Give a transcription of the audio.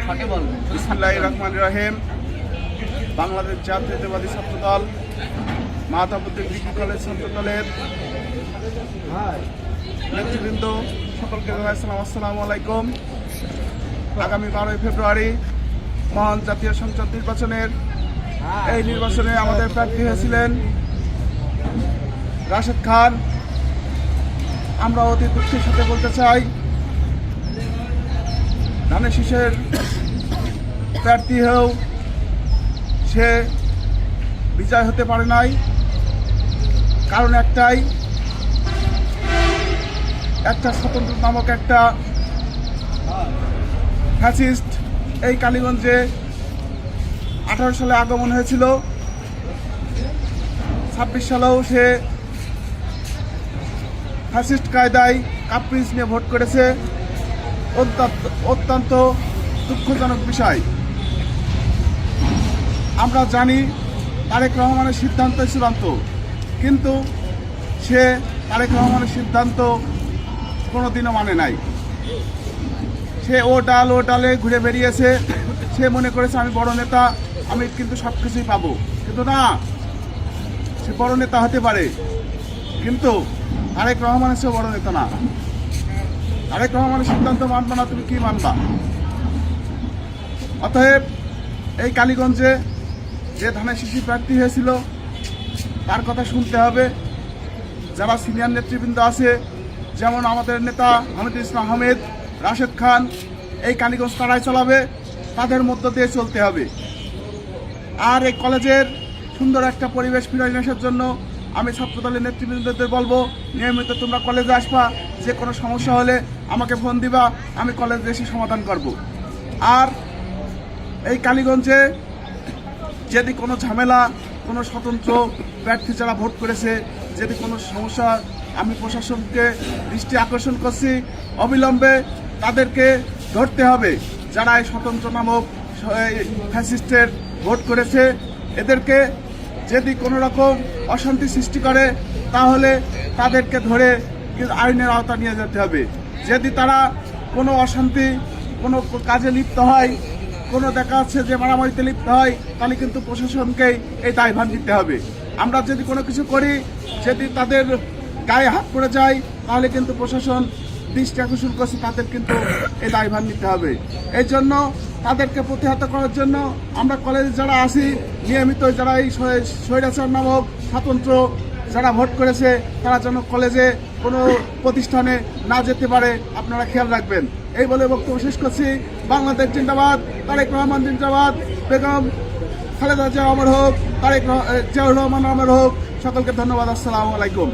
বিসমিল্লাহির রহমানির রহিম। বাংলাদেশ জাতীয়তাবাদী ছাত্রদল মাহতাবুদ্দিন ডিগ্রি কলেজ ছাত্রদলের নেতৃবৃন্দ সকলকে আসসালামু আলাইকুম। আগামী 12ই ফেব্রুয়ারি মহান জাতীয় সংসদ নির্বাচনের এই নির্বাচনে আমাদের প্রার্থী হয়েছিলেন রাশেদ খান। আমরা অতি দুঃখের সাথে বলতে চাই, ধানের শীষের প্রার্থী হয়েও সে বিজয় হতে পারে নাই। কারণ একটাই, একটা স্বতন্ত্র নামক একটা ফ্যাসিস্ট এই কালীগঞ্জে 18 সালে আগমন হয়েছিল। 26 সালেও সে ফ্যাসিস্ট কায়দায় কাপ্রিস নিয়ে ভোট করেছে। অত্যন্ত দুঃখজনক বিষয়। আমরা জানি তারেক রহমানের সিদ্ধান্ত চূড়ান্ত, কিন্তু সে তারেক রহমানের সিদ্ধান্ত কোনোদিনও মানে নাই। সে ও ডালে ঘুরে বেরিয়েছে। সে মনে করেছে আমি বড় নেতা, আমি কিন্তু সব কিছুই পাবো। কিন্তু না, সে বড় নেতা হতে পারে, কিন্তু তারেক রহমানের চেয়ে বড় নেতা না। তারেক রহমানের সিদ্ধান্ত মানবা না, তুমি কি মানবা? অতএব এই কালীগঞ্জে যে ধানের শীষী প্রার্থী হয়েছিল তার কথা শুনতে হবে। যারা সিনিয়র নেতৃবৃন্দ আছে, যেমন আমাদের নেতা হামিদুল ইসলাম আহমেদ, রাশেদ খান, এই কালীগঞ্জ তারাই চালাবে, তাদের মধ্য দিয়ে চলতে হবে। আর এই কলেজের সুন্দর একটা পরিবেশ ফিরিয়ে আসার জন্য আমি ছাত্রদলের নেতৃবৃন্দদের বলবো, নিয়মিত তোমরা কলেজে আসবা, যে কোনো সমস্যা হলে আমাকে ফোন দিবা, আমি কলেজে এসে সমাধান করব। আর এই কালীগঞ্জে যদি কোনো ঝামেলা, কোনো স্বতন্ত্র প্রার্থী যারা ভোট করেছে, যদি কোনো সমস্যা, আমি প্রশাসনকে দৃষ্টি আকর্ষণ করছি, অবিলম্বে তাদেরকে ধরতে হবে। যারা এই স্বতন্ত্র নামক ফ্যাসিস্টের ভোট করেছে, এদেরকে যদি কোনো রকম অশান্তি সৃষ্টি করে তাহলে তাদেরকে ধরে আইনের আওতা নিয়ে যেতে হবে। যদি তারা কোনো অশান্তি, কোনো কাজে লিপ্ত হয়, কোনো দেখা যাচ্ছে যে মারামারিতে লিপ্ত হয়, তাহলে কিন্তু প্রশাসনকেই এই দায়ভার নিতে হবে। আমরা যদি কোনো কিছু করি, যদি তাদের গায়ে হাত পড়ে যায়, তাহলে কিন্তু প্রশাসন দৃষ্টি আকর্ষণ করছে, তাদের কিন্তু এই দায়ভার নিতে হবে। এই জন্য তাদেরকে প্রতিহত করার জন্য আমরা কলেজে যারা আছি, নিয়মিত যারা এই স্বৈরাচার নামক স্বতন্ত্র যারা ভোট করেছে, তারা যেন কলেজে কোনো প্রতিষ্ঠানে না যেতে পারে, আপনারা খেয়াল রাখবেন। এই বলে বক্তব্য শেষ করছি। বাংলাদেশ জিন্দাবাদ, তারেক রহমান জিন্দাবাদ, বেগম খালেদা জিয়া অমর হোক, জিয়াউর রহমান অমর হোক। সকলকে ধন্যবাদ। আসসালামু আলাইকুম।